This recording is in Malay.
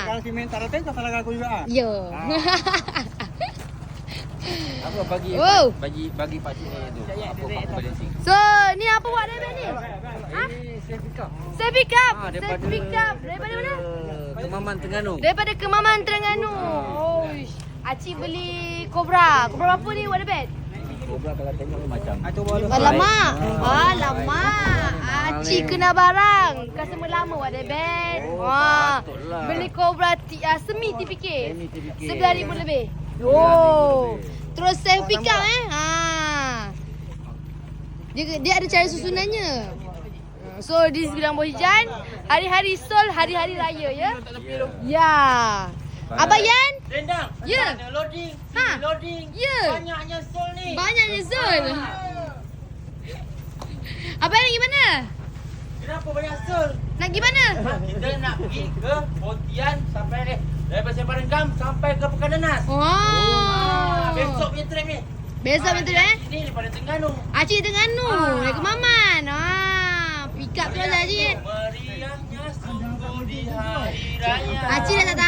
Kalau si mental rata kau salah aku juga. Ya. Apa bagi Wow. bagi pak cik tu. Apa balancing? So, ni apa buat David ni? Ha? Ini saya pick up. Saya pick up. Ah, Saya pick up. Daripada mana? Kemaman Terengganu. Daripada Kemaman Terengganu. Oh, Acik beli Cobra. Cobra berapa ni buat David? Cobra kalau tengok macam. Alamak. Alamak. Acik kena barang. Customer lama buat David. Patutlah. Beli Cobra semi TPK. Semi TPK. 11,000 lebih. Oh. Terus saya pick up Dia ada cara susunannya. So di Gudang Bohijan, hari-hari sol, hari-hari raya ya. Ya. Abang Yan? Rendang. Ya. Ada loading, Ha. loading. Ya. Banyaknya sol ni. Banyaknya sol. Abang Yan nak pergi mana? Kenapa banyak sol? Nak pergi mana? Kita nak pergi ke Pontian sampai daripada Sempadan Gam sampai ke Pekan Nanas. Oh. Besok punya trip ni. Besok betul Ini daripada Terengganu. Acik Terengganu, dari Kemaman. Pick up tu lah Acik. Meriahnya sungguh di hari raya. Acik dah tak